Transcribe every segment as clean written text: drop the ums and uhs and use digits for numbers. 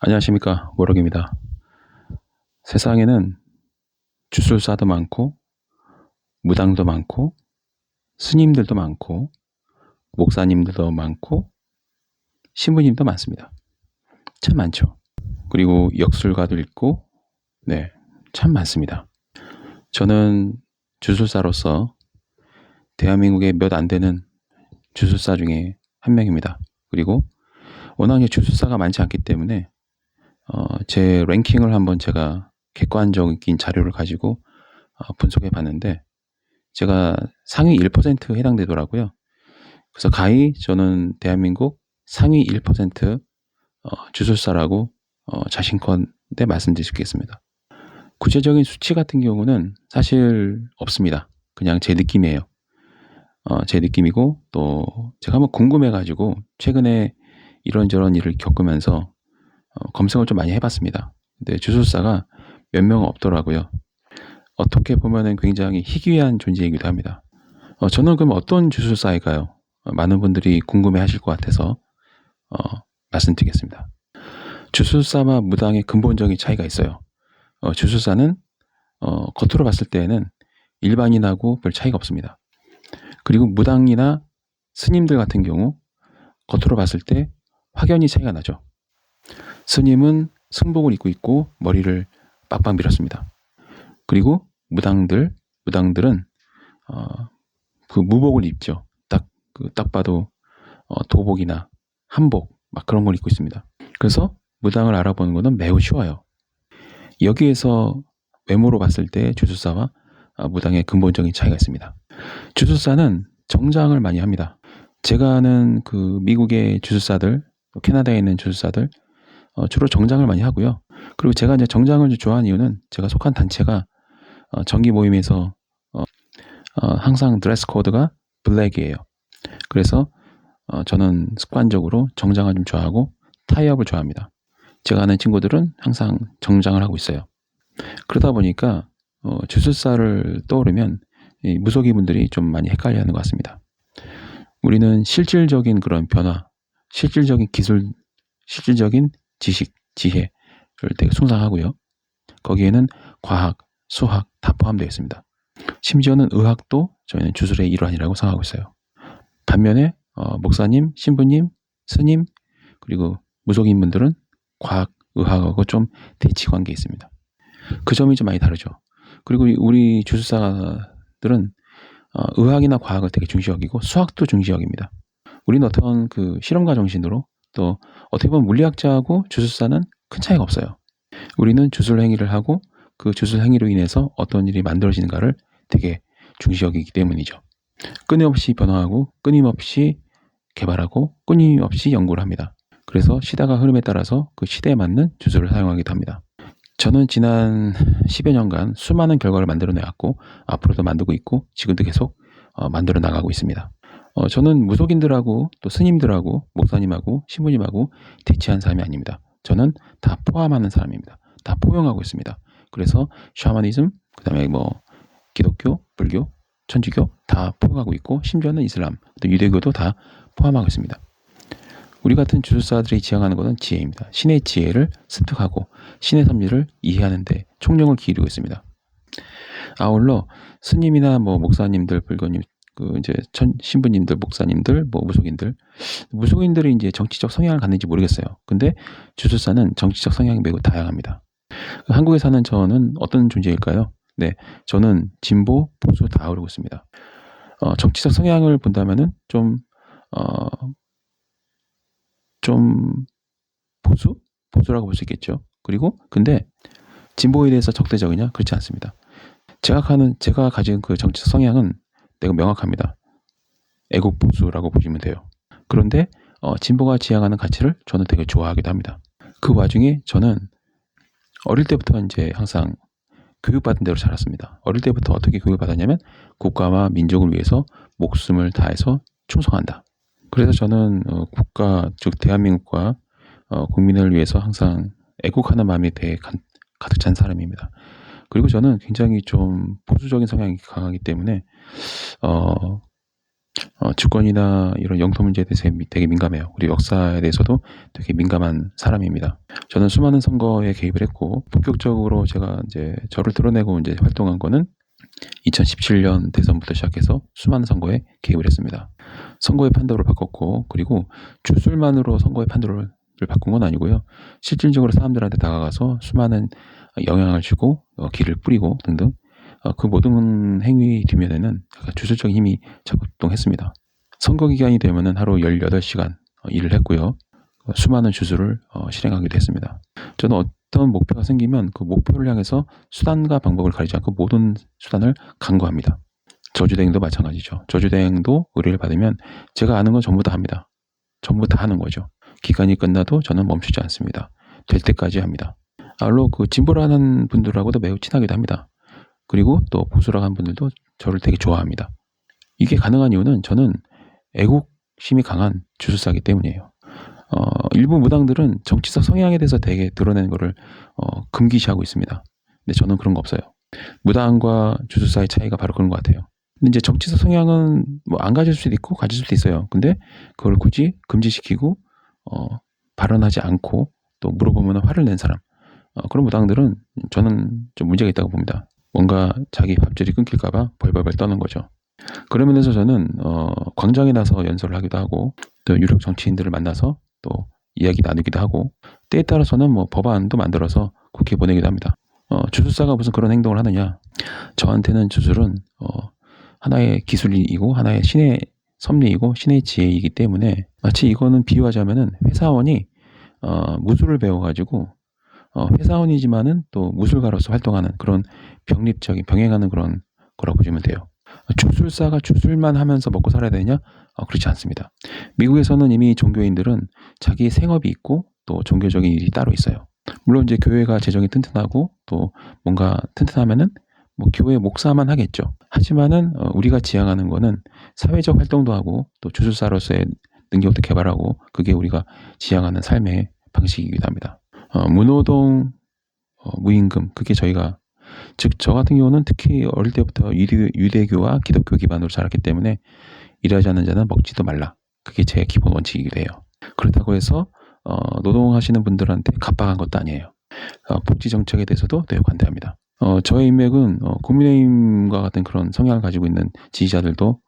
안녕하십니까, 모록입니다. 세상에는 주술사도 많고 무당도 많고 스님들도 많고 목사님들도 많고 신부님도 많습니다. 참 많죠. 그리고 역술가도 있고 참 많습니다. 저는 주술사로서 대한민국에 몇 안 되는 주술사 중에 한 명입니다. 그리고 워낙에 주술사가 많지 않기 때문에 제 랭킹을 한번 제가 객관적인 자료를 가지고 분석해 봤는데 제가 상위 1%에 해당되더라고요. 그래서 가히 저는 대한민국 상위 1% 주술사라고 자신컨대 말씀드릴 수 있겠습니다. 구체적인 수치 같은 경우는 사실 없습니다. 그냥 제 느낌이에요. 제 느낌이고 또 제가 한번 궁금해가지고 최근에 이런저런 일을 겪으면서 검색을 좀 많이 해봤습니다. 근데 주술사가 몇 명 없더라고요. 어떻게 보면은 굉장히 희귀한 존재이기도 합니다. 저는 그럼 어떤 주술사일까요? 많은 분들이 궁금해 하실 것 같아서 말씀드리겠습니다. 주술사와 무당의 근본적인 차이가 있어요. 주술사는 겉으로 봤을 때에는 일반인하고 별 차이가 없습니다. 그리고 무당이나 스님들 같은 경우 겉으로 봤을 때 확연히 차이가 나죠. 스님은 승복을 입고 있고 머리를 빡빡 밀었습니다. 그리고 무당들은 그 무복을 입죠. 딱 봐도 도복이나 한복 막 그런 걸 입고 있습니다. 그래서 무당을 알아보는 것은 매우 쉬워요. 여기에서 외모로 봤을 때 주술사와 무당의 근본적인 차이가 있습니다. 주술사는 정장을 많이 합니다. 제가 아는 그 미국의 주술사들, 캐나다에 있는 주술사들 주로 정장을 많이 하고요. 그리고 제가 이제 정장을 좋아하는 이유는 제가 속한 단체가 정기 모임에서 항상 드레스 코드가 블랙이에요. 그래서 저는 습관적으로 정장을 좀 좋아하고 타이업을 좋아합니다. 제가 아는 친구들은 항상 정장을 하고 있어요. 그러다 보니까 주술사를 떠오르면 이 무속인 분들이 좀 많이 헷갈려하는 것 같습니다. 우리는 실질적인 그런 변화, 실질적인 기술, 실질적인 지식, 지혜를 되게 숭상하고요. 거기에는 과학, 수학 다 포함되어 있습니다. 심지어는 의학도 저희는 주술의 일환이라고 생각하고 있어요. 반면에 목사님, 신부님, 스님 그리고 무속인 분들은 과학, 의학하고 좀 대치 관계에 있습니다. 그 점이 좀 많이 다르죠. 그리고 우리 주술사들은 의학이나 과학을 되게 중시 여기고 수학도 중시 여깁니다. 우리는 어떤 그 실험가 정신으로 또 어떻게 보면 물리학자하고 주술사는 큰 차이가 없어요. 우리는 주술 행위를 하고 그 주술 행위로 인해서 어떤 일이 만들어지는가를 되게 중시 여기기 때문이죠. 끊임없이 변화하고 끊임없이 개발하고 끊임없이 연구를 합니다. 그래서 시대가 흐름에 따라서 그 시대에 맞는 주술을 사용하기도 합니다. 저는 지난 10여 년간 수많은 결과를 만들어 내왔고 앞으로도 만들고 있고 지금도 계속 만들어 나가고 있습니다. 저는 무속인들하고 또 스님들하고 목사님하고 신부님하고 대치한 사람이 아닙니다. 저는 다 포함하는 사람입니다. 다 포용하고 있습니다. 그래서 샤머니즘, 그 다음에 뭐 기독교, 불교, 천주교 다 포함하고 있고 심지어는 이슬람, 또 유대교도 다 포함하고 있습니다. 우리 같은 주술사들이 지향하는 것은 지혜입니다. 신의 지혜를 습득하고 신의 섭리를 이해하는 데 총력을 기울이고 있습니다. 아울러 스님이나 뭐 목사님들, 불교님, 이제 신부님들, 목사님들, 뭐 무속인들이 이제 정치적 성향을 갖는지 모르겠어요. 근데 주술사는 정치적 성향이 매우 다양합니다. 한국에 사는 저는 어떤 존재일까요? 네, 저는 진보, 보수 다 아우르고 있습니다. 정치적 성향을 본다면은 좀 보수라고 볼 수 있겠죠. 그리고 근데 진보에 대해서 적대적이냐? 그렇지 않습니다. 제가 가진 그 정치적 성향은 되게 명확합니다. 애국 보수라고 보시면 돼요. 그런데 진보가 지향하는 가치를 저는 되게 좋아하기도 합니다. 그 와중에 저는 어릴 때부터 이제 항상 교육받은 대로 자랐습니다. 어릴 때부터 어떻게 교육받았냐면 국가와 민족을 위해서 목숨을 다해서 충성한다. 그래서 저는 국가, 즉 대한민국과 국민을 위해서 항상 애국하는 마음이 되게 가득 찬 사람입니다. 그리고 저는 굉장히 좀 보수적인 성향이 강하기 때문에 주권이나 이런 영토 문제에 대해서 되게 민감해요. 그리고 역사에 대해서도 되게 민감한 사람입니다. 저는 수많은 선거에 개입을 했고, 본격적으로 제가 이제 저를 드러내고 이제 활동한 거는 2017년 대선부터 시작해서 수많은 선거에 개입을 했습니다. 선거의 판도를 바꿨고, 그리고 주술만으로 선거의 판도를 바꾼 건 아니고요. 실질적으로 사람들한테 다가가서 수많은 영향을 주고 길을 뿌리고 등등 그 모든 행위 뒷면에는 약간 주술적인 힘이 작동했습니다. 선거 기간이 되면은 하루 18시간 일을 했고요. 수많은 주술을 실행하기도 했습니다. 저는 어떤 목표가 생기면 그 목표를 향해서 수단과 방법을 가리지 않고 모든 수단을 강구합니다. 저주대행도 마찬가지죠. 저주대행도 의뢰를 받으면 제가 아는 건 전부 다 합니다. 전부 다 하는 거죠. 기간이 끝나도 저는 멈추지 않습니다. 될 때까지 합니다. 물론 그 진보라는 분들하고도 매우 친하기도 합니다. 그리고 또 보수라고 하는 분들도 저를 되게 좋아합니다. 이게 가능한 이유는 저는 애국심이 강한 주술사이기 때문이에요. 일부 무당들은 정치적 성향에 대해서 되게 드러내는 거를 금기시하고 있습니다. 근데 저는 그런 거 없어요. 무당과 주술사의 차이가 바로 그런 것 같아요. 근데 이제 정치적 성향은 뭐 안 가질 수도 있고 가질 수도 있어요. 근데 그걸 굳이 금지시키고 발언하지 않고 또 물어보면 화를 낸 사람, 그런 무당들은 저는 좀 문제가 있다고 봅니다. 뭔가 자기 밥줄이 끊길까봐 벌벌벌 떠는 거죠. 그런 면에서 저는 광장에 나서 연설을 하기도 하고 또 유력 정치인들을 만나서 또 이야기 나누기도 하고 때에 따라서는 뭐 법안도 만들어서 국회에 보내기도 합니다. 주술사가 무슨 그런 행동을 하느냐? 저한테는 주술은 하나의 기술이고 하나의 신의 섭리이고 신의 지혜이기 때문에 마치 이거는 비유하자면은 회사원이 무술을 배워가지고 회사원이지만은 또 무술가로서 활동하는 그런 병립적인 병행하는 그런 거라고 보시면 돼요. 주술사가 주술만 하면서 먹고 살아야 되냐? 그렇지 않습니다. 미국에서는 이미 종교인들은 자기 생업이 있고 또 종교적인 일이 따로 있어요. 물론 이제 교회가 재정이 튼튼하고 또 뭔가 튼튼하면은 뭐 교회 목사만 하겠죠. 하지만은 우리가 지향하는 거는 사회적 활동도 하고 또 주술사로서의 능력도 개발하고 그게 우리가 지향하는 삶의 방식이기도 합니다. 무노동, 무임금 그게 저희가 즉 저 같은 경우는 특히 어릴 때부터 유대교와 기독교 기반으로 자랐기 때문에 일하지 않는 자는 먹지도 말라. 그게 제 기본 원칙이기도 해요. 그렇다고 해서 노동하시는 분들한테 갑박한 것도 아니에요. 복지 정책에 대해서도 되게 관대합니다. 저의 인맥은 국민의힘과 같은 그런 성향을 가지고 있는 지지자들도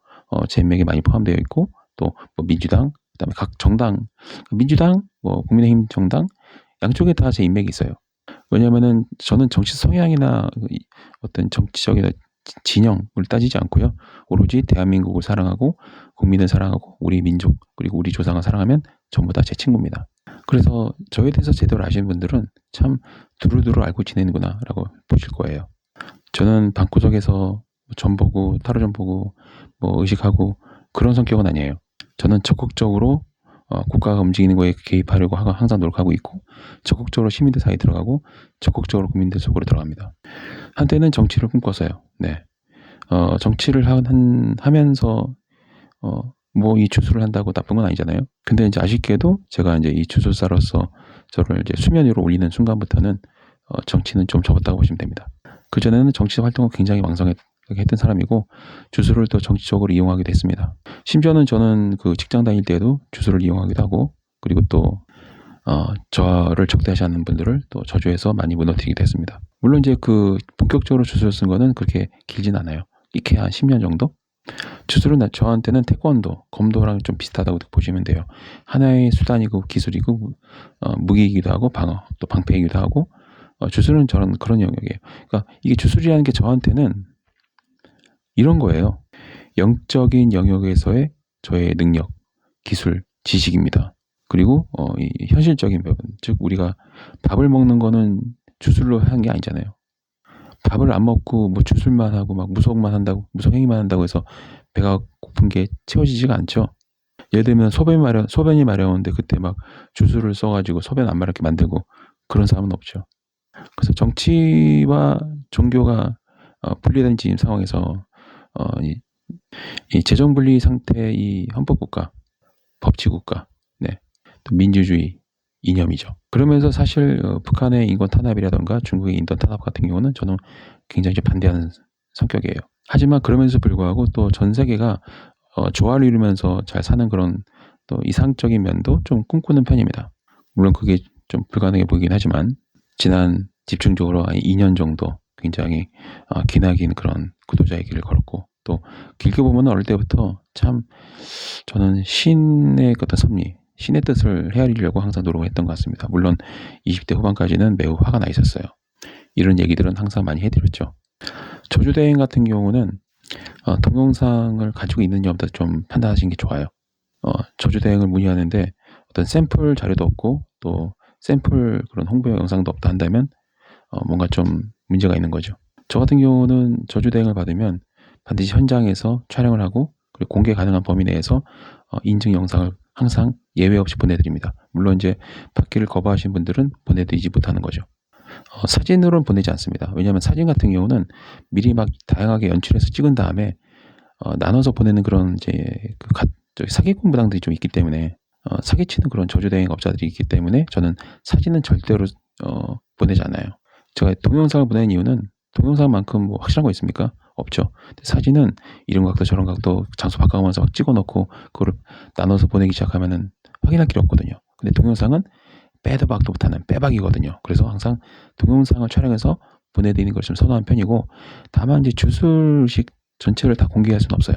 제 인맥에 많이 포함되어 있고 또 뭐 민주당, 그다음에 각 정당, 민주당, 뭐 국민의힘 정당 양쪽에 다 제 인맥이 있어요. 왜냐면은 저는 정치 성향이나 어떤 정치적인 진영을 따지지 않고요. 오로지 대한민국을 사랑하고 국민을 사랑하고 우리 민족 그리고 우리 조상을 사랑하면 전부 다 제 친구입니다. 그래서 저에 대해서 제대로 아시는 분들은 참 두루두루 알고 지내는구나라고 보실 거예요. 저는 방구석에서 점 보고 타로점 보고 뭐 의식하고 그런 성격은 아니에요. 저는 적극적으로 국가가 움직이는 거에 개입하려고 항상 노력하고 있고 적극적으로 시민들 사이에 들어가고 적극적으로 국민들 속으로 들어갑니다. 한때는 정치를 꿈꿨어요. 네. 정치를 하면서 뭐 이 주술을 한다고 나쁜 건 아니잖아요. 근데 이제 아쉽게도 제가 이제 이 주술사로서 저를 이제 수면 위로 올리는 순간부터는 정치는 좀 접었다고 보시면 됩니다. 그전에는 정치 활동을 굉장히 왕성하게 했던 사람이고 주술을 또 정치적으로 이용하기도 했습니다. 심지어는 저는 그 직장 다닐 때도 주술을 이용하기도 하고 그리고 또 저를 적대하시는 분들을 또 저주해서 많이 무너뜨리기도 했습니다. 물론 이제 그 본격적으로 주술을 쓴 거는 그렇게 길진 않아요. 익히 한 10년 정도? 주술은 저한테는 태권도, 검도랑 좀 비슷하다고 보시면 돼요. 하나의 수단이고 기술이고 무기이기도 하고 방어, 또 방패이기도 하고 주술은 저는 그런 영역이에요. 그러니까 이게 주술이라는 게 저한테는 이런 거예요. 영적인 영역에서의 저의 능력, 기술, 지식입니다. 그리고 이 현실적인 부분, 즉 우리가 밥을 먹는 거는 주술로 한 게 아니잖아요. 밥을 안 먹고 뭐 주술만 하고 막 무속만 한다고 무속 행위만 한다고 해서 배가 고픈 게 채워지지가 않죠. 예를 들면 소변이 마려운데 그때 막 주술을 써가지고 소변 안 마렵게 만들고 그런 사람은 없죠. 그래서 정치와 종교가 분리된 지금 상황에서 이 재정 분리 상태의 이 헌법국가, 법치국가, 네, 또 민주주의 이념이죠. 그러면서 사실 북한의 인권 탄압이라던가 중국의 인권 탄압 같은 경우는 저는 굉장히 반대하는 성격이에요. 하지만 그러면서 불구하고 또 전 세계가 조화를 이루면서 잘 사는 그런 또 이상적인 면도 좀 꿈꾸는 편입니다. 물론 그게 좀 불가능해 보이긴 하지만 지난 집중적으로 한 2년 정도 굉장히 기나긴 그런 구도자의 길을 걸었고, 또 길게 보면 어릴 때부터 참 저는 신의 어떤 섭리, 신의 뜻을 헤아리려고 항상 노력을 했던 것 같습니다. 물론 20대 후반까지는 매우 화가 나 있었어요. 이런 얘기들은 항상 많이 해드렸죠. 저주대행 같은 경우는 동영상을 가지고 있느냐 없다 좀 판단하시는 게 좋아요. 저주대행을 문의하는데 어떤 샘플 자료도 없고 또 샘플 그런 홍보 영상도 없다 한다면 뭔가 좀 문제가 있는 거죠. 저 같은 경우는 저주대행을 받으면 반드시 현장에서 촬영을 하고 그리고 공개 가능한 범위 내에서 인증 영상을 항상 예외 없이 보내드립니다. 물론 이제 받기를 거부하신 분들은 보내드리지 못하는 거죠. 사진으로는 보내지 않습니다. 왜냐하면 사진 같은 경우는 미리 막 다양하게 연출해서 찍은 다음에 나눠서 보내는 그런 이제 사기꾼 무당들이 좀 있기 때문에 사기치는 그런 저주대행 업자들이 있기 때문에 저는 사진은 절대로 보내지 않아요. 제가 동영상을 보내는 이유는 동영상만큼 뭐 확실한 거 있습니까? 없죠. 근데 사진은 이런 각도 저런 각도 장소 바꿔가면서 막 찍어놓고 그거를 나눠서 보내기 시작하면은 확인할 길이 없거든요. 근데 동영상은 빼도 박도 못하는 빼박이거든요. 그래서 항상 동영상을 촬영해서 보내드리는 걸 좀 선호한 편이고, 다만 이제 주술식 전체를 다 공개할 수는 없어요.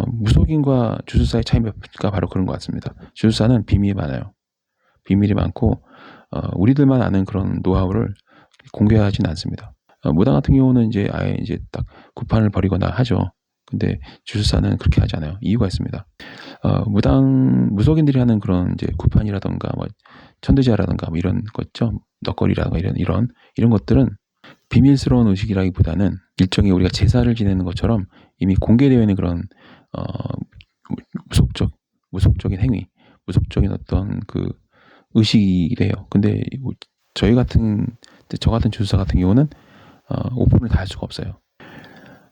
무속인과 주술사의 차이가 바로 그런 것 같습니다. 주술사는 비밀이 많아요. 비밀이 많고 우리들만 아는 그런 노하우를 공개하지는 않습니다. 무당 같은 경우는 이제 아예 이제 딱 구판을 벌이거나 하죠. 근데 주술사는 그렇게 하지 않아요. 이유가 있습니다. 무속인들이 하는 그런 이제 구판이라던가 뭐 천도제라던가 뭐 이런 거 있죠. 넋걸이라던가 이런 것들은 비밀스러운 의식이라기보다는 일종의 우리가 제사를 지내는 것처럼 이미 공개되어 있는 그런 무속적인 행위, 무속적인 어떤 그 의식이래요. 근데 저 같은 주술사 같은 경우는 오픈을 다 할 수가 없어요.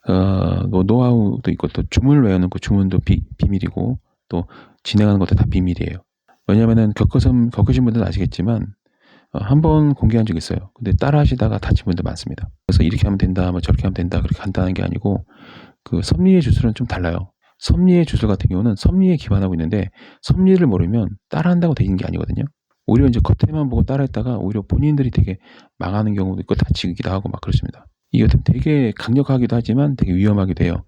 노하우도 있고 또 주문을 외워놓고 주문도 비밀이고 또 진행하는 것도 다 비밀이에요. 왜냐면은 겪으신 분들은 아시겠지만 한번 공개한 적이 있어요. 근데 따라 하시다가 다친 분들 많습니다. 그래서 이렇게 하면 된다, 뭐 저렇게 하면 된다, 그렇게 간단한 게 아니고 그 섭리의 주술은 좀 달라요. 섭리의 주술 같은 경우는 섭리에 기반하고 있는데 섭리를 모르면 따라한다고 되는 게 아니거든요. 오히려 이제 겉에만 보고 따라했다가 오히려 본인들이 되게 망하는 경우도 있고 다치기도 하고 막 그렇습니다. 이게 되게 강력하기도 하지만 되게 위험하기도 해요.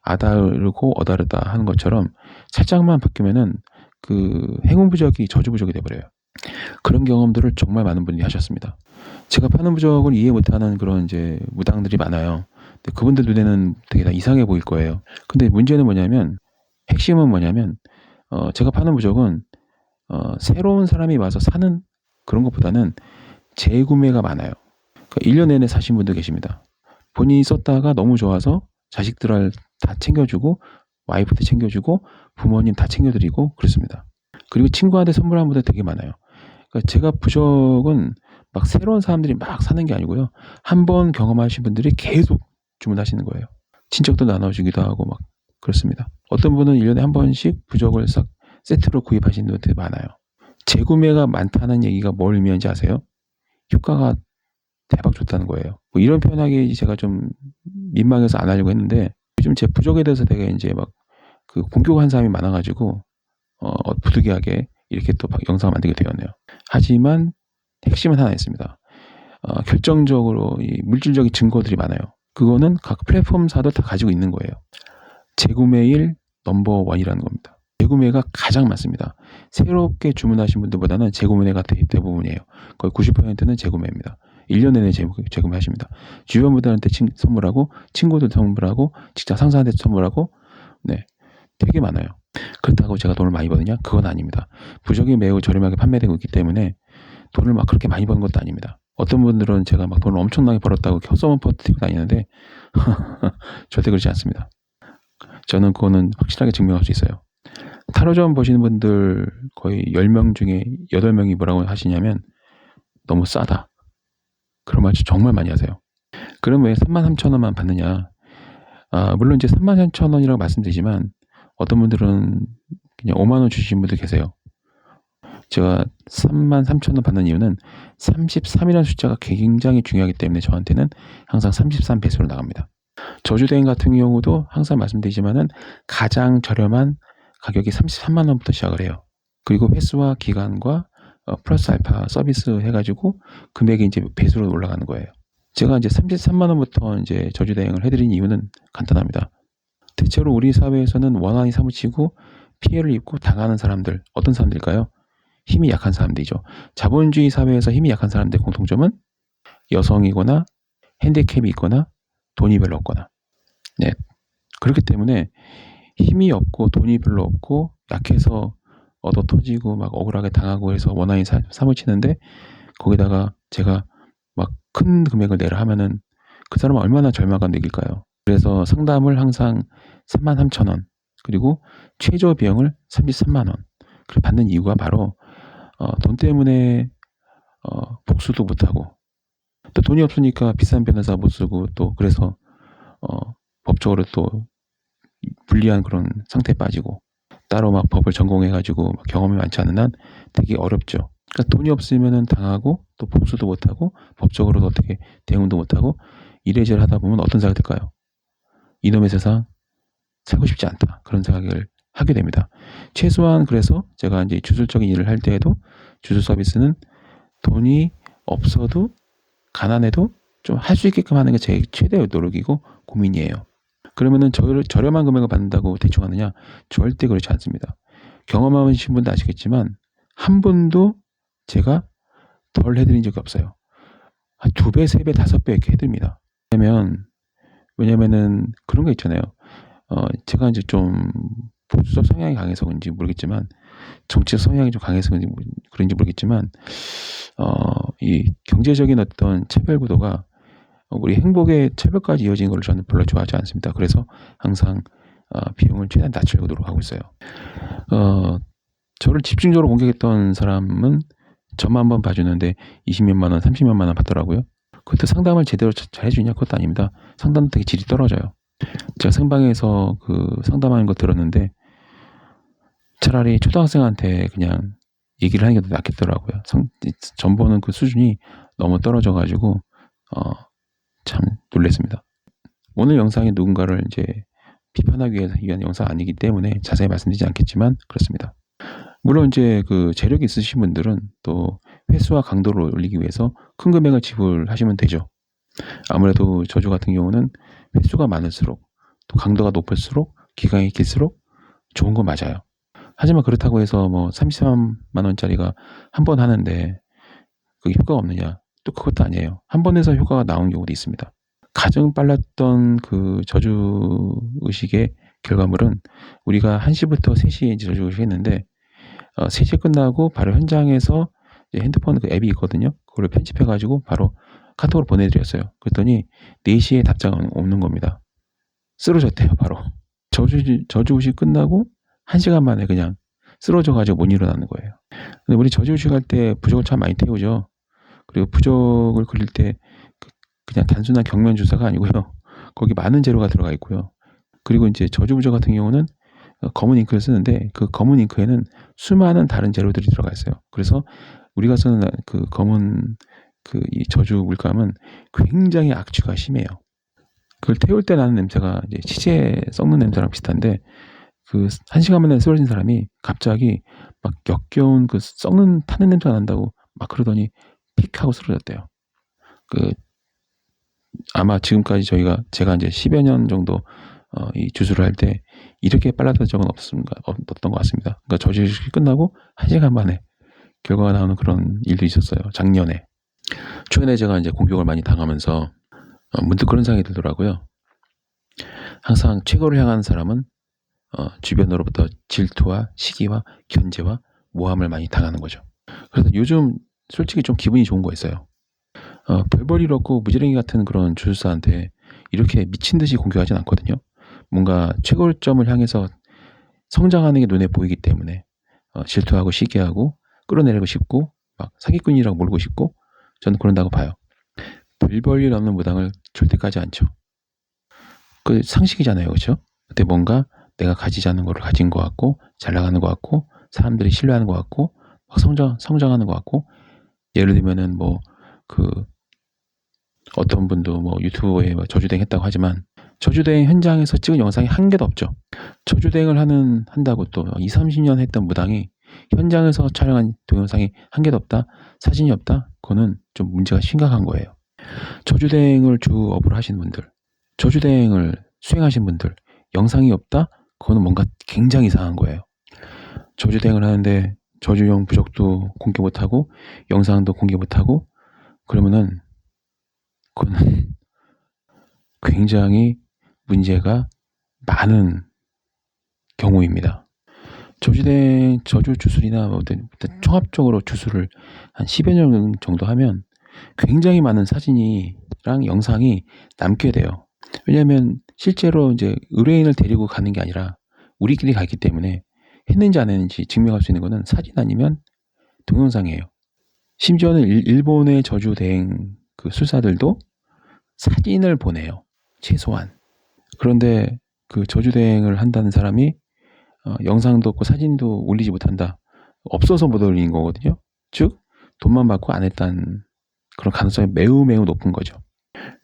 아다르고 어다르다 하는 것처럼 살짝만 바뀌면은 그 행운부적이 저주부적이 돼버려요. 그런 경험들을 정말 많은 분이 하셨습니다. 제가 파는 부적을 이해 못하는 그런 이제 무당들이 많아요. 근데 그분들 눈에는 되게 다 이상해 보일 거예요. 근데 문제는 뭐냐면, 핵심은 뭐냐면, 제가 파는 부적은 새로운 사람이 와서 사는 그런 것보다는 재구매가 많아요. 그러니까 1년 내내 사신 분들 계십니다. 본인이 썼다가 너무 좋아서 자식들 다 챙겨주고 와이프도 챙겨주고 부모님 다 챙겨드리고 그렇습니다. 그리고 친구한테 선물한 분들 되게 많아요. 그러니까 제가 부적은 막 새로운 사람들이 막 사는 게 아니고요. 한번 경험하신 분들이 계속 주문하시는 거예요. 친척도 나눠주기도 하고 막 그렇습니다. 어떤 분은 1년에 한 번씩 부적을 싹 세트로 구입하시는 분들이 많아요. 재구매가 많다는 얘기가 뭘 의미하는지 아세요? 효과가 대박 좋다는 거예요. 뭐 이런 표현하기 제가 좀 민망해서 안 하려고 했는데 요즘 제 부적에 대해서 되게 이제 막 그 공격한 사람이 많아가지고 부득이하게 이렇게 또 영상을 만들게 되었네요. 하지만 핵심은 하나 있습니다. 결정적으로 이 물질적인 증거들이 많아요. 그거는 각 플랫폼사도 다 가지고 있는 거예요. 재구매일 넘버1이라는 겁니다. 재구매가 가장 많습니다. 새롭게 주문하신 분들보다는 재구매가 대부분이에요. 거의 90%는 재구매입니다. 1년 내내 재구매하십니다. 주변 분들한테 선물하고 친구들 선물하고 직장 상사한테 선물하고 네, 되게 많아요. 그렇다고 제가 돈을 많이 버느냐? 그건 아닙니다. 부적이 매우 저렴하게 판매되고 있기 때문에 돈을 막 그렇게 많이 버는 것도 아닙니다. 어떤 분들은 제가 막 돈을 엄청나게 벌었다고 헛소문 퍼뜨리고 다니는데 절대 그렇지 않습니다. 저는 그거는 확실하게 증명할 수 있어요. 타로점 보시는 분들 거의 10명 중에 8명이 뭐라고 하시냐면 너무 싸다. 그런 말 정말 많이 하세요. 그럼 왜 33,000원만 받느냐? 물론 이제 33,000원이라고 말씀드리지만 어떤 분들은 그냥 5만 원 주신 분들 계세요. 제가 33,000원 받는 이유는 33이라는 숫자가 굉장히 중요하기 때문에 저한테는 항상 33 배수로 나갑니다. 저주대행 같은 경우도 항상 말씀드리지만은 가장 저렴한 가격이 33만 원부터 시작을 해요. 그리고 횟수와 기간과 플러스 알파 서비스 해가지고 금액이 이제 배수로 올라가는 거예요. 제가 이제 33만 원부터 이제 저주대행을 해드린 이유는 간단합니다. 대체로 우리 사회에서는 원한이 사무치고 피해를 입고 당하는 사람들, 어떤 사람들일까요? 힘이 약한 사람들이죠. 자본주의 사회에서 힘이 약한 사람들의 공통점은 여성이거나 핸디캡이 있거나 돈이 별로 없거나. 네. 그렇기 때문에 힘이 없고 돈이 별로 없고 약해서 얻어 터지고 막 억울하게 당하고 해서 원한이 사무치는데, 거기다가 제가 막 큰 금액을 내라 하면은 그 사람은 얼마나 절망감 느낄까요? 그래서 상담을 항상 33,000원, 그리고 최저 비용을 33만 원 받는 이유가 바로 돈 때문에 복수도 못하고, 또 돈이 없으니까 비싼 변호사 못 쓰고, 또 그래서 법적으로 또 불리한 그런 상태에 빠지고, 따로 막 법을 전공해가지고 경험이 많지 않은 한 되게 어렵죠. 그러니까 돈이 없으면은 당하고, 또 복수도 못하고, 법적으로도 어떻게 대응도 못하고, 이래저래 하다 보면 어떤 생각이 들까요? 이놈의 세상 살고 싶지 않다, 그런 생각을 하게 됩니다. 최소한 그래서 제가 이제 주술적인 일을 할 때에도 주술 서비스는 돈이 없어도 가난해도 좀 할 수 있게끔 하는 게 제 최대의 노력이고 고민이에요. 그러면은 저렴한 금액을 받는다고 대충 하느냐? 절대 그렇지 않습니다. 경험하신 분도 아시겠지만 한 번도 제가 덜 해드린 적이 없어요. 한 2배, 3배, 5배 이렇게 해드립니다. 왜냐면은 그런 거 있잖아요. 제가 이제 좀 보수적 성향이 강해서 그런지 모르겠지만, 정치적 성향이 좀 강해서 그런지 모르겠지만, 이 경제적인 어떤 차별 구도가 우리 행복의 차별까지 이어지는 걸 저는 별로 좋아하지 않습니다. 그래서 항상 비용을 최대한 낮추려고 노력하고 있어요. 저를 집중적으로 공격했던 사람은 저만 한번 봐주는데 20몇만 원, 30몇만 원 받더라고요. 그것도 상담을 제대로 잘 해주냐? 그것도 아닙니다. 상담도 되게 질이 떨어져요. 제가 생방에서 그 상담하는 거 들었는데 차라리 초등학생한테 그냥 얘기를 하는 게 더 낫겠더라고요. 전보는 그 수준이 너무 떨어져가지고 참 놀랐습니다. 오늘 영상이 누군가를 이제 비판하기 위한 영상 아니기 때문에 자세히 말씀드리지 않겠지만 그렇습니다. 물론 이제 그 재력이 있으신 분들은 또 횟수와 강도를 올리기 위해서 큰 금액을 지불하시면 되죠. 아무래도 저주 같은 경우는 횟수가 많을수록, 또 강도가 높을수록, 기간이 길수록 좋은 건 맞아요. 하지만 그렇다고 해서 뭐 33만 원짜리가 한 번 하는데 그 효과가 없느냐? 또 그것도 아니에요. 한 번에서 효과가 나온 경우도 있습니다. 가장 빨랐던 그 저주 의식의 결과물은, 우리가 1시부터 3시에 이제 저주 의식을 했는데 3시에 끝나고 바로 현장에서 이제 핸드폰 그 앱이 있거든요. 그걸 편집해가지고 바로 카톡으로 보내드렸어요. 그랬더니 4시에 답장은 없는 겁니다. 쓰러졌대요, 바로. 저주 의식 끝나고 1시간 만에 그냥 쓰러져가지고 못 일어나는 거예요. 근데 우리 저주 의식 할 때 부적을 참 많이 태우죠. 그리고 부적을 그릴 때 그냥 단순한 경면 주사가 아니고요. 거기 많은 재료가 들어가 있고요. 그리고 이제 저주 부적 같은 경우는 검은 잉크를 쓰는데 그 검은 잉크에는 수많은 다른 재료들이 들어가 있어요. 그래서 우리가 쓰는 그 검은 그 이 저주 물감은 굉장히 악취가 심해요. 그걸 태울 때 나는 냄새가 이제 치제 썩는 냄새랑 비슷한데, 그 1시간 만에 쓰러진 사람이 갑자기 막 역겨운 그 썩는 타는 냄새가 난다고 막 그러더니 픽 하고 쓰러졌대요. 그 아마 지금까지 제가 이제 10여 년 정도 이 주술을 할 때 이렇게 빨랐던 적은 없었던 것 같습니다. 그러니까 저주식이 끝나고 1시간 만에 결과가 나오는 그런 일도 있었어요. 작년에. 최근에 제가 이제 공격을 많이 당하면서 문득 그런 생각이 들더라고요. 항상 최고를 향하는 사람은 주변으로부터 질투와 시기와 견제와 모함을 많이 당하는 거죠. 그래서 요즘 솔직히 좀 기분이 좋은 거 있어요. 별볼일 없고 무지랭이 같은 그런 주술사한테 이렇게 미친 듯이 공격하진 않거든요. 뭔가 최고점을 향해서 성장하는 게 눈에 보이기 때문에 질투하고 시기하고 끌어내리고 싶고 막 사기꾼이라고 몰고 싶고, 저는 그런다고 봐요. 별 볼 일 없는 무당을 절대 까지 않죠. 그 상식이잖아요, 그렇죠? 근데 뭔가 내가 가지지 않는 거를 가진 것 같고, 잘 나가는 것 같고, 사람들이 신뢰하는 것 같고, 막 성장하는 것 같고. 예를 들면은 뭐 그 어떤 분도 뭐 유튜브에 뭐 저주댕 했다고 하지만 저주대행 현장에서 찍은 영상이 한 개도 없죠. 저주대행을 한다고 또 20-30년 했던 무당이 현장에서 촬영한 동영상이 한 개도 없다, 사진이 없다, 그거는 좀 문제가 심각한 거예요. 저주대행을 주업으로 하신 분들, 저주대행을 수행하신 분들, 영상이 없다? 그거는 뭔가 굉장히 이상한 거예요. 저주대행을 하는데 저주용 부적도 공개 못하고 영상도 공개 못하고 그러면은 그거는 굉장히 문제가 많은 경우입니다. 저주대행, 저주 주술이나 총합적으로 주술을 한 10여 년 정도 하면 굉장히 많은 사진이랑 영상이 남게 돼요. 왜냐하면 실제로 이제 의뢰인을 데리고 가는 게 아니라 우리끼리 가기 때문에 했는지 안 했는지 증명할 수 있는 거는 사진 아니면 동영상이에요. 심지어는 일본의 저주대행 그 술사들도 사진을 보내요. 최소한. 그런데 그 저주대행을 한다는 사람이 영상도 없고 사진도 올리지 못한다. 없어서 못 올린 거거든요. 즉 돈만 받고 안 했다는 그런 가능성이 매우 매우 높은 거죠.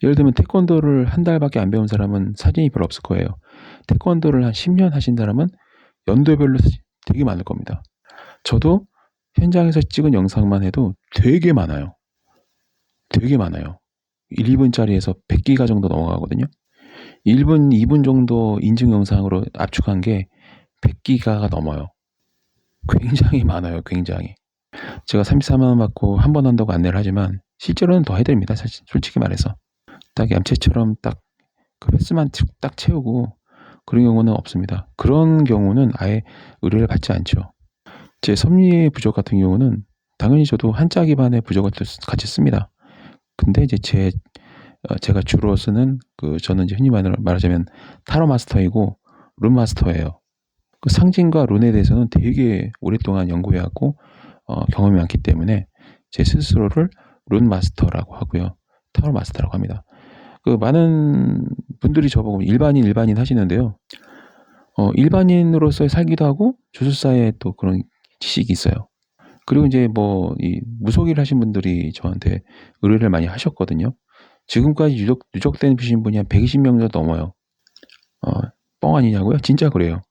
예를 들면 태권도를 한 달밖에 안 배운 사람은 사진이 별로 없을 거예요. 태권도를 한 10년 하신 사람은 연도별로 되게 많을 겁니다. 저도 현장에서 찍은 영상만 해도 되게 많아요. 되게 많아요. 1분짜리에서 100기가 정도 넘어가거든요. 1분, 2분 정도 인증 영상으로 압축한 게 100기가가 넘어요. 굉장히 많아요. 굉장히. 제가 34만 원 받고 한 번 한다고 안내를 하지만 실제로는 더 해드립니다. 사실 솔직히 말해서. 딱 얌체처럼 딱 그 횟수만 딱 채우고 그런 경우는 없습니다. 그런 경우는 아예 의뢰를 받지 않죠. 제 섭리의 부적 같은 경우는 당연히 저도 한자 기반의 부적을 같이 씁니다. 근데 이제 제가 주로 쓰는 저는 이제 흔히 말하자면 타로 마스터이고 룬 마스터예요. 그 상징과 룬에 대해서는 되게 오랫동안 연구해왔고 경험이 많기 때문에 제 스스로를 룬 마스터라고 하고요. 타로 마스터라고 합니다. 많은 분들이 저보고 일반인 하시는데요. 일반인으로서 살기도 하고 주술사에 또 그런 지식이 있어요. 그리고 이제 이 무속일 하신 분들이 저한테 의뢰를 많이 하셨거든요. 지금까지 누적된 분이 한 120명 정도 넘어요. 뻥 아니냐고요? 진짜 그래요.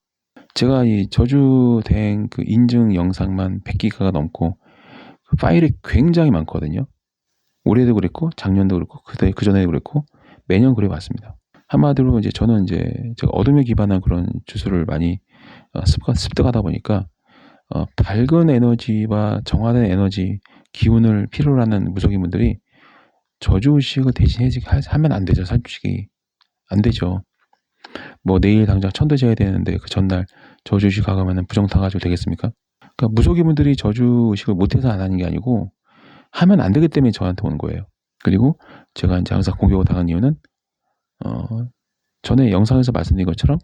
제가 이 저주대행 인증 영상만 100기가가 넘고 파일이 굉장히 많거든요. 올해도 그랬고 작년도 그랬고 그전에도 그랬고 매년 그래왔습니다. 한마디로 이제 저는 제가 어둠에 기반한 그런 주술을 많이 습득하다 보니까 밝은 에너지와 정화된 에너지 기운을 필요로 하는 무속인 분들이 저주의식을 대신 하면 안 되죠. 솔직히 안 되죠. 내일 당장 천도 재야 되는데 그 전날 저주의식 가가면 부정 타가지고 되겠습니까? 그러니까 무속인 분들이 저주의식을 못해서 안 하는 게 아니고 하면 안 되기 때문에 저한테 오는 거예요. 그리고 제가 이제 항상 공격을 당한 이유는 전에 영상에서 말씀드린 것처럼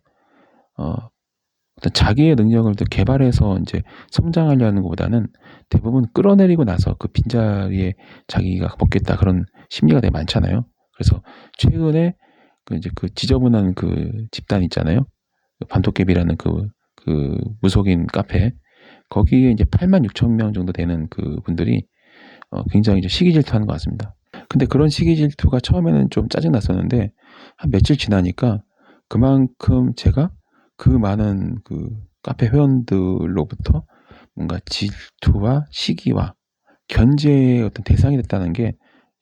어떤 자기의 능력을 더 개발해서 이제 성장하려는 것보다는 대부분 끌어내리고 나서 그 빈자리에 자기가 먹겠다 그런 심리가 되게 많잖아요. 그래서 최근에 지저분한 집단 있잖아요. 반도깨비라는 무속인 카페 거기에 이제 86,000명 정도 되는 분들이 굉장히 이제 시기 질투하는 것 같습니다. 근데 그런 시기 질투가 처음에는 좀 짜증 났었는데 한 며칠 지나니까 그만큼 제가 그 많은 카페 회원들로부터 뭔가 질투와 시기와 견제의 어떤 대상이 됐다는 게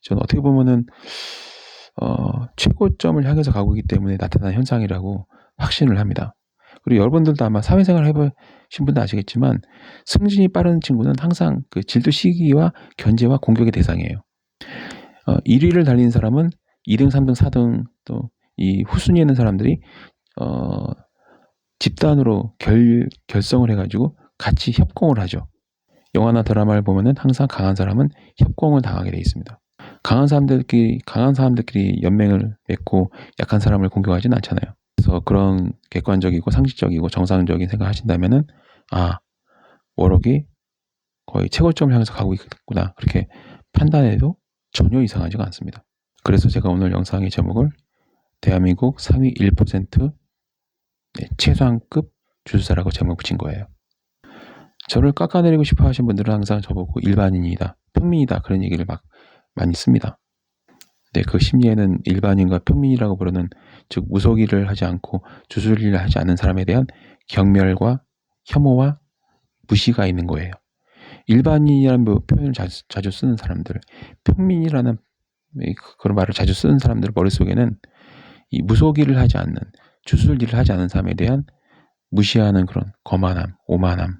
저는 어떻게 보면은 최고점을 향해서 가고 있기 때문에 나타난 현상이라고 확신을 합니다. 그리고 여러분들도 아마 사회생활 해보신 분도 아시겠지만 승진이 빠른 친구는 항상 질투 시기와 견제와 공격의 대상이에요. 1위를 달리는 사람은 2등, 3등, 4등 또 이 후순위에 있는 사람들이 집단으로 결성을 해가지고 같이 협공을 하죠. 영화나 드라마를 보면은 항상 강한 사람은 협공을 당하게 돼 있습니다. 강한 사람들끼리 연맹을 맺고 약한 사람을 공격하지는 않잖아요. 그래서 그런 객관적이고 상식적이고 정상적인 생각을 하신다면은 워럭이 거의 최고점을 향해서 가고 있구나 그렇게 판단해도 전혀 이상하지가 않습니다. 그래서 제가 오늘 영상의 제목을 대한민국 상위 1% 최상급 주술사라고 제목 붙인 거예요. 저를 깎아내리고 싶어 하신 분들은 항상 저보고 일반인이다, 평민이다 그런 얘기를 많이 씁니다. 네, 그 심리에는 일반인과 평민이라고 부르는, 즉 무속일을 하지 않고 주술일을 하지 않는 사람에 대한 경멸과 혐오와 무시가 있는 거예요. 일반인이라는 표현을 자주 쓰는 사람들, 평민이라는 그런 말을 자주 쓰는 사람들 머릿속에는 이 무속일을 하지 않는, 주술일을 하지 않는 사람에 대한 무시하는 그런 거만함, 오만함,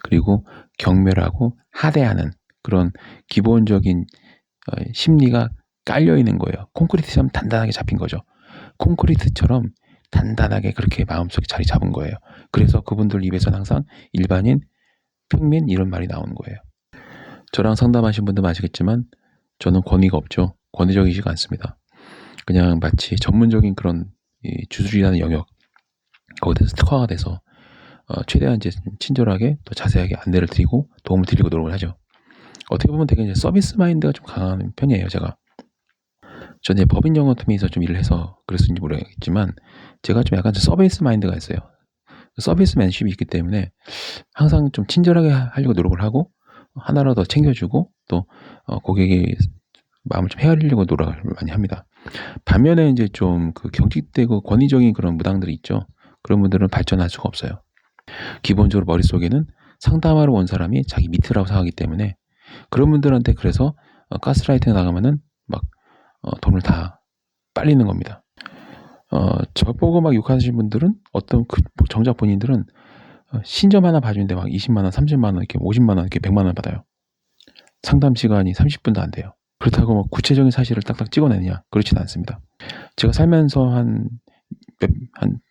그리고 경멸하고 하대하는 그런 기본적인 심리가 깔려 있는 거예요. 콘크리트처럼 단단하게 잡힌 거죠. 콘크리트처럼 단단하게 그렇게 마음속에 자리 잡은 거예요. 그래서 그분들 입에서는 항상 일반인, 평민 이런 말이 나오는 거예요. 저랑 상담하신 분들 아시겠지만 저는 권위가 없죠. 권위적이지가 않습니다. 그냥 마치 전문적인 그런 주술이라는 영역, 거기서 특화가 돼서 최대한 이제 친절하게 또 자세하게 안내를 드리고 도움을 드리고 노력을 하죠. 어떻게 보면 되게 이제 서비스 마인드가 좀 강한 편이에요, 제가. 저는 법인 영업팀에서 좀 일을 해서 그랬는지 모르겠지만 제가 좀 약간 서비스 마인드가 있어요. 서비스맨십이 있기 때문에 항상 좀 친절하게 하려고 노력을 하고 하나라도 더 챙겨주고 또 고객의 마음을 좀 헤아리려고 노력을 많이 합니다. 반면에 이제 좀 그 경직되고 권위적인 그런 무당들이 있죠. 그런 분들은 발전할 수가 없어요. 기본적으로 머릿속에는 상담하러 온 사람이 자기 밑이라고 생각하기 때문에 그런 분들한테 그래서 가스라이팅 나가면은 막 돈을 다 빨리는 겁니다. 저보고 막 욕하시는 분들은 어떤 정작 본인들은 신점 하나 봐주는데 막 20만 원, 30만 원, 이렇게 50만 원, 이렇게 100만 원 받아요. 상담 시간이 30분도 안 돼요. 그렇다고 뭐 구체적인 사실을 딱딱 찍어내느냐? 그렇지는 않습니다. 제가 살면서 한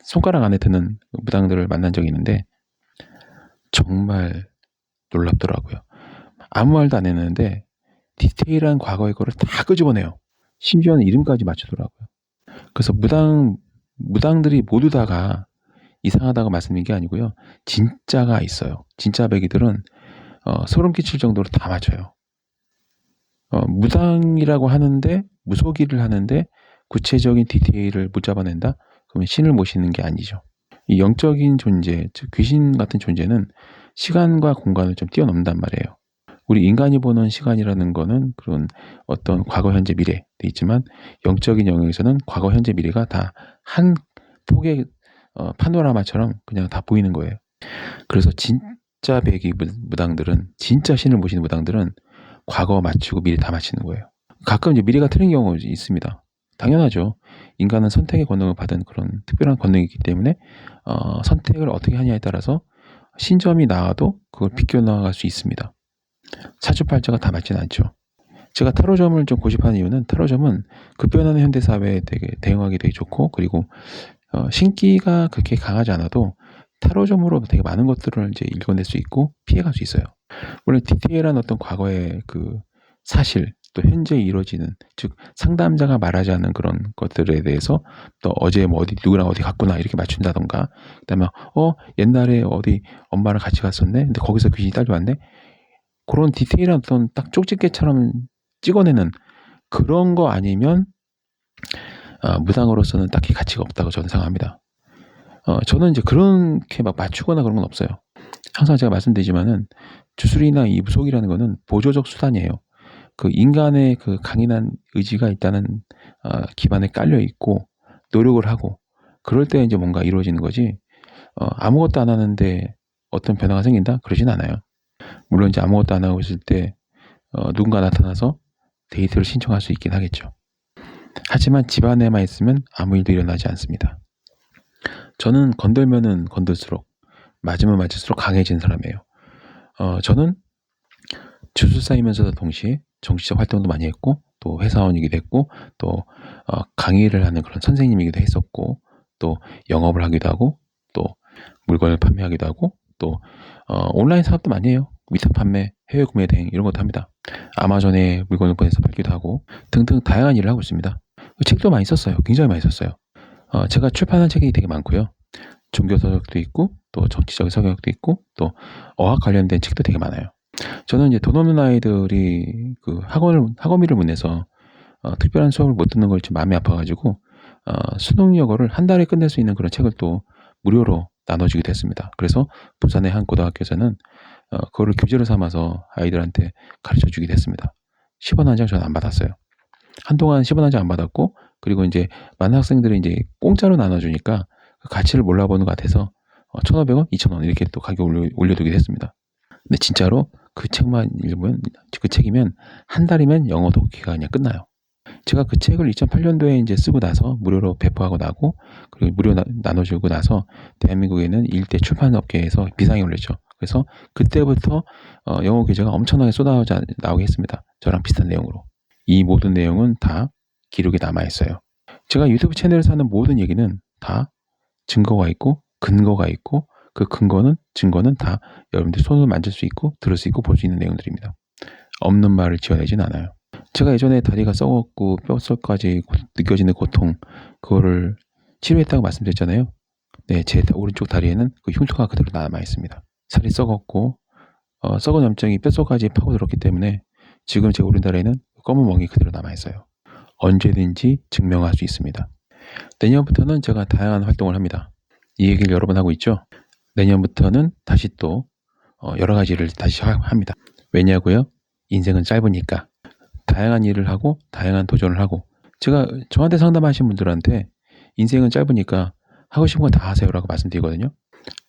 손가락 안에 드는 무당들을 만난 적이 있는데 정말 놀랍더라고요. 아무 말도 안 했는데 디테일한 과거의 거를 다 끄집어내요. 심지어는 이름까지 맞추더라고요. 그래서 무당들이 모두 다가 이상하다고 말씀드린 게 아니고요. 진짜가 있어요. 진짜 배기들은 소름 끼칠 정도로 다 맞춰요. 무당이라고 하는데 무속일을 하는데 구체적인 디테일을 못 잡아낸다? 그러면 신을 모시는 게 아니죠. 이 영적인 존재, 즉 귀신 같은 존재는 시간과 공간을 좀 뛰어넘는단 말이에요. 우리 인간이 보는 시간이라는 거는 그런 어떤 과거, 현재, 미래 돼 있지만 영적인 영역에서는 과거, 현재, 미래가 다 한 폭의 파노라마처럼 그냥 다 보이는 거예요. 그래서 진짜 배기 무당들은, 진짜 신을 모시는 무당들은 과거 맞추고 미래 다 맞히는 거예요. 가끔 이제 미래가 틀린 경우가 있습니다. 당연하죠. 인간은 선택의 권능을 받은 그런 특별한 권능이기 때문에 선택을 어떻게 하냐에 따라서 신점이 나와도 그걸 비껴나갈 수 있습니다. 사주팔자가 다 맞지는 않죠. 제가 타로점을 좀 고집하는 이유는 타로점은 급변하는 현대사회에 되게 대응하기 되게 좋고, 그리고 신기가 그렇게 강하지 않아도 타로점으로 되게 많은 것들을 이제 읽어낼 수 있고 피해갈 수 있어요. 물론 디테일한 어떤 과거의 그 사실, 또 현재 이루어지는, 즉 상담자가 말하지 않는 그런 것들에 대해서 또 어제 뭐 어디 누구랑 어디 갔구나 이렇게 맞춘다던가, 그다음에 옛날에 어디 엄마랑 같이 갔었네, 근데 거기서 귀신이 딸려왔네, 그런 디테일한 어떤 딱 쪽집게처럼 찍어내는 그런 거 아니면 무당으로서는 딱히 가치가 없다고 저는 생각합니다. 저는 이제 그렇게 막 맞추거나 그런 건 없어요. 항상 제가 말씀드리지만은 주술이나 이 무속이라는 거는 보조적 수단이에요. 그 인간의 그 강인한 의지가 있다는 기반에 깔려 있고 노력을 하고 그럴 때 이제 뭔가 이루어지는 거지. 아무것도 안 하는데 어떤 변화가 생긴다? 그러진 않아요. 물론 이제 아무것도 안 하고 있을 때 누군가 나타나서 데이트를 신청할 수 있긴 하겠죠. 하지만 집안에만 있으면 아무 일도 일어나지 않습니다. 저는 건들면은 건들수록, 맞으면 맞을수록 강해진 사람이에요. 저는 주술사이면서도 동시에 정치적 활동도 많이 했고, 또 회사원이기도 했고, 또 강의를 하는 그런 선생님이기도 했었고, 또 영업을 하기도 하고, 또 물건을 판매하기도 하고, 또 온라인 사업도 많이 해요. 위탁 판매, 해외 구매 대행 이런 것도 합니다. 아마존에 물건을 보내서 팔기도 하고 등등 다양한 일을 하고 있습니다. 책도 많이 썼어요. 굉장히 많이 썼어요. 제가 출판한 책이 되게 많고요. 종교 서적도 있고 또 정치적 서적도 있고 또 어학 관련된 책도 되게 많아요. 저는 이제 돈 없는 아이들이 그 학원비를 못 내서 특별한 수업을 못 듣는 걸 좀 마음이 아파가지고 수능 여고를 한 달에 끝낼 수 있는 그런 책을 또 무료로 나눠주기도 했습니다. 그래서 부산의 한 고등학교에서는 그거를 교재로 삼아서 아이들한테 가르쳐 주기도 했습니다. 10원 한 장 저는 안 받았어요. 한동안 10원 안 받았고, 그리고 이제 많은 학생들이 이제 공짜로 나눠주니까 그 가치를 몰라보는 것 같아서 1,500원, 2,000원 이렇게 또 가격을 올려두기도 했습니다. 근데 진짜로 그 책만 읽으면, 그 책이면 한 달이면 영어 독기가 그냥 끝나요. 제가 그 책을 2008년도에 이제 쓰고 나서 무료로 배포하고 나고, 그리고 무료 나눠주고 나서 대한민국에는 일대 출판업계에서 비상이 걸렸죠. 그래서 그때부터 영어 교재가 엄청나게 쏟아져 나오게 했습니다. 저랑 비슷한 내용으로. 이 모든 내용은 다 기록에 남아 있어요. 제가 유튜브 채널에서 하는 모든 얘기는 다 증거가 있고 근거가 있고, 그 증거는 다 여러분들 손을 만질 수 있고 들을 수 있고 볼 수 있는 내용들입니다. 없는 말을 지어내진 않아요. 제가 예전에 다리가 썩었고 뼛속까지 느껴지는 고통, 그거를 치료했다고 말씀드렸잖아요. 네, 제 오른쪽 다리에는 그 흉터가 그대로 남아 있습니다. 살이 썩었고 썩은 염증이 뼛속까지 파고들었기 때문에 지금 제 오른다리에는 검은 멍이 그대로 남아 있어요. 언제든지 증명할 수 있습니다. 내년부터는 제가 다양한 활동을 합니다. 이 얘기를 여러 번 하고 있죠. 내년부터는 다시 또 여러 가지 일을 다시 합니다. 왜냐고요? 인생은 짧으니까. 다양한 일을 하고 다양한 도전을 하고, 제가 저한테 상담하신 분들한테 인생은 짧으니까 하고 싶은 거 다 하세요라고 말씀드리거든요.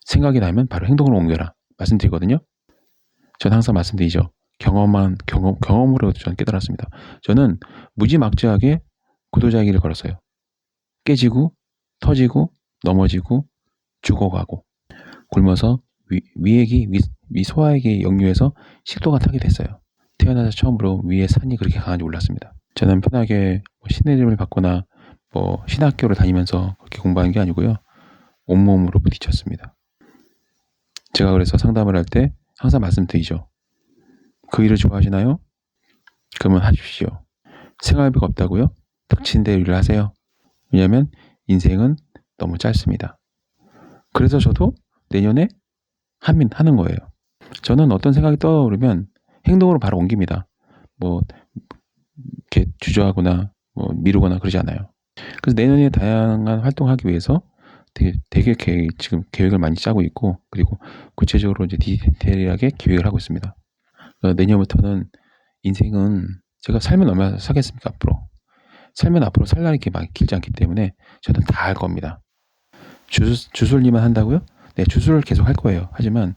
생각이 나면 바로 행동으로 옮겨라 말씀드리거든요. 저는 항상 말씀드리죠. 경험으로 저는 깨달았습니다. 저는 무지막지하게 구도자의 길을 걸었어요. 깨지고 터지고 넘어지고 죽어가고 굶어서 소화액이 역류해서 식도가 타게 됐어요. 태어나서 처음으로 위에 산이 그렇게 강한지 몰랐습니다. 저는 편하게 신내림을 받거나 신학교를 다니면서 그렇게 공부한 게 아니고요. 온몸으로 부딪혔습니다. 제가 그래서 상담을 할 때 항상 말씀드리죠. 그 일을 좋아하시나요? 그러면 하십시오. 생활비가 없다고요? 닥친 대로 일을 하세요. 왜냐하면 인생은 너무 짧습니다. 그래서 저도 내년에 하는 거예요. 저는 어떤 생각이 떠오르면 행동으로 바로 옮깁니다. 이렇게 주저하거나 미루거나 그러지 않아요. 그래서 내년에 다양한 활동하기 위해서 되게 지금 계획을 많이 짜고 있고, 그리고 구체적으로 이제 디테일하게 계획을 하고 있습니다. 내년부터는 인생은 제가 살면 얼마나 사겠습니까? 살면 앞으로 살 날이 이렇게 막 길지 않기 때문에 저는 다 할 겁니다. 주술리만 한다고요? 네, 주술을 계속 할 거예요. 하지만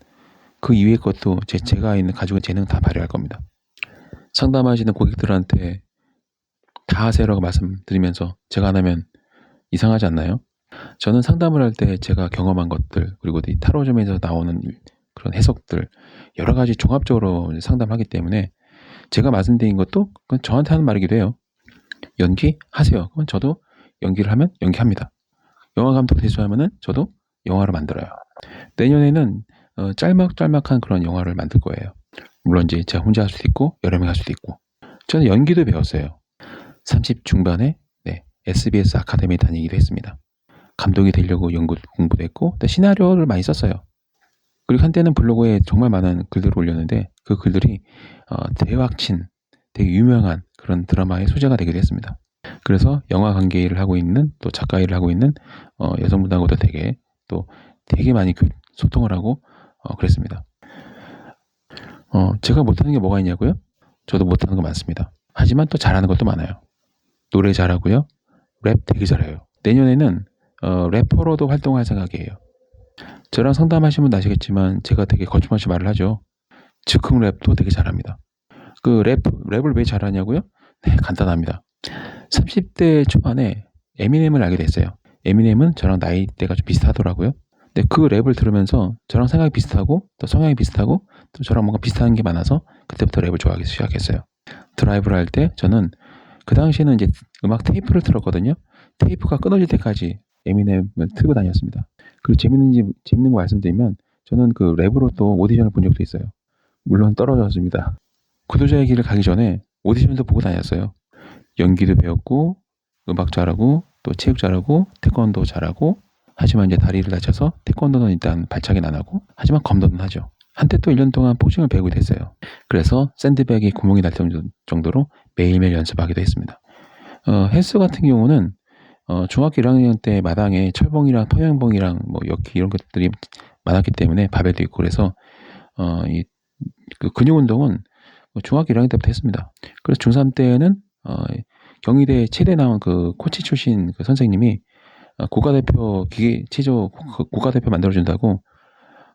그 이외의 것도 제가 가지고 있는 재능 다 발휘할 겁니다. 상담하시는 고객들한테 다 하세요라고 말씀드리면서 제가 안 하면 이상하지 않나요? 저는 상담을 할 때 제가 경험한 것들, 그리고 이 타로점에서 나오는 그런 해석들, 여러 가지 종합적으로 상담하기 때문에 제가 말씀드린 것도 그건 저한테 하는 말이기도 해요. 연기하세요. 그럼 저도 연기를 하면 연기합니다. 영화 감독 대수하면은 저도 영화를 만들어요. 내년에는 짤막짤막한 그런 영화를 만들 거예요. 물론 이제 제가 혼자 할 수도 있고 여러 명 할 수도 있고. 저는 연기도 배웠어요. 30 중반에 SBS 아카데미 다니기도 했습니다. 감독이 되려고 공부도 했고, 시나리오를 많이 썼어요. 그리고 한때는 블로그에 정말 많은 글들을 올렸는데 그 글들이 대확친, 되게 유명한 그런 드라마의 소재가 되기도 했습니다. 그래서 영화 관계 일을 하고 있는, 또 작가 일을 하고 있는 여성분하고도 되게 많이 소통을 하고 그랬습니다. 제가 못하는 게 뭐가 있냐고요? 저도 못하는 거 많습니다. 하지만 또 잘하는 것도 많아요. 노래 잘하고요. 랩 되게 잘해요. 내년에는 래퍼로도 활동할 생각이에요. 저랑 상담하신 분 아시겠지만 제가 되게 거침없이 말을 하죠. 즉흥 랩도 되게 잘합니다. 그 랩을 왜 잘하냐고요? 네, 간단합니다. 30대 초반에 에미넴을 알게 됐어요. 에미넴은 저랑 나이대가 좀 비슷하더라고요. 근데 그 랩을 들으면서 저랑 생각이 비슷하고 또 성향이 비슷하고 또 저랑 뭔가 비슷한 게 많아서 그때부터 랩을 좋아하기 시작했어요. 드라이브를 할 때 저는 그 당시에는 이제 음악 테이프를 틀었거든요. 테이프가 끊어질 때까지 에미넴을 틀고 다녔습니다. 그리고 재밌는 거 말씀드리면 저는 그 랩으로 또 오디션을 본 적도 있어요. 물론 떨어졌습니다. 구도자의 길을 가기 전에 오디션도 보고 다녔어요. 연기도 배웠고 음악 잘하고 또 체육 잘하고 태권도 잘하고, 하지만 이제 다리를 다쳐서 태권도는 일단 발차기는 안 하고, 하지만 검도는 하죠. 한때 또 1년 동안 복싱을 배우기도 했어요. 그래서 샌드백에 구멍이 날 정도로 매일매일 연습하기도 했습니다. 헬스 같은 경우는 중학교 1학년 때 마당에 철봉이랑 평행봉이랑 역기 이런 것들이 많았기 때문에 바벨도 있고, 그래서 그 근육 운동은 중학교 1학년 때부터 했습니다. 그래서 중3 때는 경희대 체대 나온 그 코치 출신 그 선생님이 국가대표 기계 체조 국가대표 만들어준다고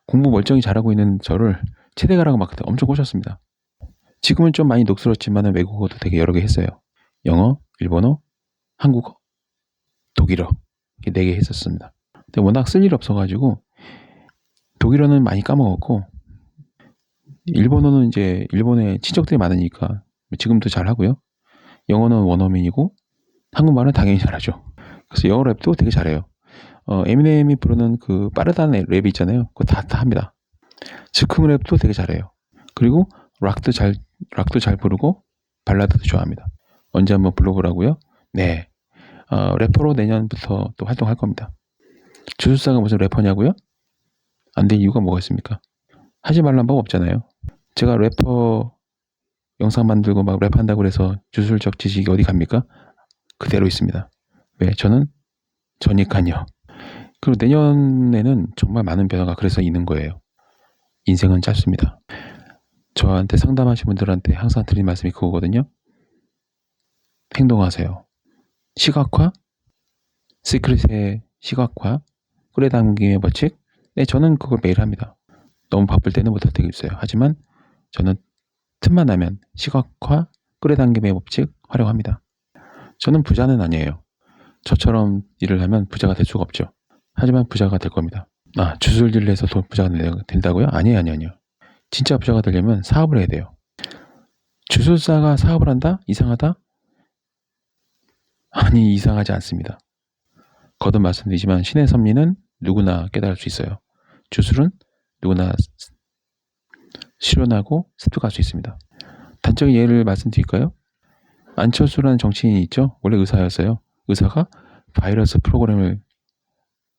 공부 멀쩡히 잘하고 있는 저를 체대 가라고 막 그때 엄청 꼬셨습니다. 지금은 좀 많이 녹슬었지만 외국어도 되게 여러 개 했어요. 영어, 일본어, 한국어, 독일어 이렇게 4개 했었습니다. 근데 워낙 쓸 일 없어가지고 독일어는 많이 까먹었고 일본어는 이제 일본에 친척들이 많으니까 지금도 잘하고요. 영어는 원어민이고 한국말은 당연히 잘하죠. 그래서 영어 랩도 되게 잘해요. 에미넴이 부르는 그 빠르다는 랩이 있잖아요. 그거 다 합니다. 즉흥 랩도 되게 잘해요. 그리고 락도 잘 부르고 발라드도 좋아합니다. 언제 한번 불러보라고요? 네. 래퍼로 내년부터 또 활동할 겁니다. 주술사가 무슨 래퍼냐고요? 안 될 이유가 뭐가 있습니까? 하지 말란 법 없잖아요. 제가 래퍼 영상 만들고 막 랩한다고 해서 주술적 지식이 어디 갑니까? 그대로 있습니다. 왜? 저는 저니까요. 그리고 내년에는 정말 많은 변화가 그래서 있는 거예요. 인생은 짧습니다. 저한테 상담하신 분들한테 항상 드리는 말씀이 그거거든요. 행동하세요. 시각화, 시크릿의 시각화, 끌어당김의 법칙. 네, 저는 그걸 매일 합니다. 너무 바쁠 때는 못할 때가 있어요. 하지만 저는 틈만 나면 시각화, 끌어당김의 법칙 활용합니다. 저는 부자는 아니에요. 저처럼 일을 하면 부자가 될 수가 없죠. 하지만 부자가 될 겁니다. 주술일을 해서 부자가 된다고요? 아니에요. 진짜 부자가 되려면 사업을 해야 돼요. 주술사가 사업을 한다? 이상하다? 아니, 이상하지 않습니다. 거듭 말씀드리지만 신의 섭리는 누구나 깨달을 수 있어요. 주술은 누구나 실현하고 습득할 수 있습니다. 단적인 예를 말씀드릴까요? 안철수라는 정치인이 있죠? 원래 의사였어요. 의사가 바이러스 프로그램을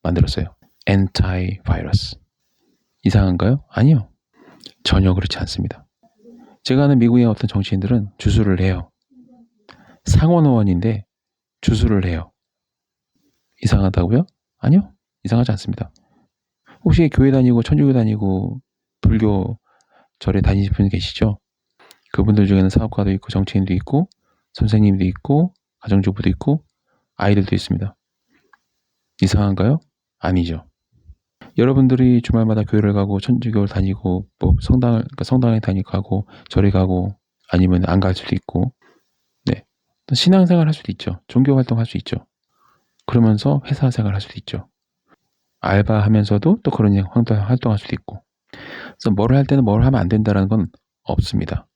만들었어요. 엔타이바이러스. 이상한가요? 아니요. 전혀 그렇지 않습니다. 제가 아는 미국의 어떤 정치인들은 주술을 해요. 상원의원인데 주술을 해요. 이상하다고요? 아니요. 이상하지 않습니다. 혹시 교회 다니고 천주교 다니고 불교 절에 다니시는 분 계시죠? 그분들 중에는 사업가도 있고 정치인도 있고 선생님도 있고 가정주부도 있고 아이들도 있습니다. 이상한가요? 아니죠. 여러분들이 주말마다 교회를 가고 천주교를 다니고 뭐 성당에 다니고 절에 가고 아니면 안 갈 수도 있고 네. 신앙생활 할 수도 있죠. 종교 활동 할 수 있죠. 그러면서 회사 생활 할 수도 있죠. 알바하면서도 또 그런 활동할 수도 있고. 그래서 뭘 할 때는 뭘 하면 안 된다는 건 없습니다.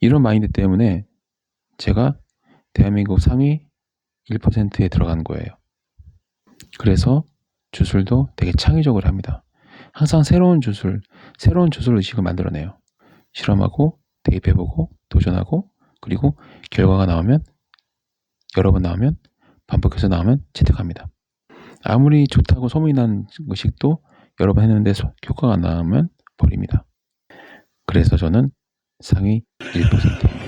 이런 마인드 때문에 제가 대한민국 상위 1%에 들어간 거예요. 그래서 주술도 되게 창의적으로 합니다. 항상 새로운 주술 의식을 만들어내요. 실험하고 대입해보고 도전하고 그리고 결과가 나오면 여러 번 나오면 반복해서 나오면 채택합니다. 아무리 좋다고 소문이 난 의식도 여러 번 했는데 효과가 안 나오면 버립니다. 그래서 저는 상위 1%입니다.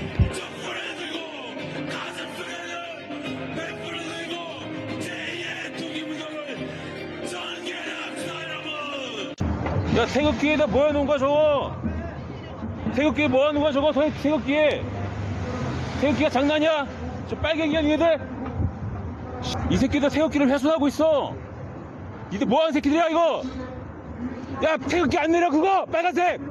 야, 태극기에다 뭐 해놓은 거야 저거? 태극기에 뭐 하는 거야 저거? 태극기에 태극기가 장난이야? 저 빨갱이야 니네들? 이 새끼들 태극기를 훼손하고 있어. 이들 뭐하는 새끼들이야 이거? 야, 태극기 안 내려 그거 빨간색.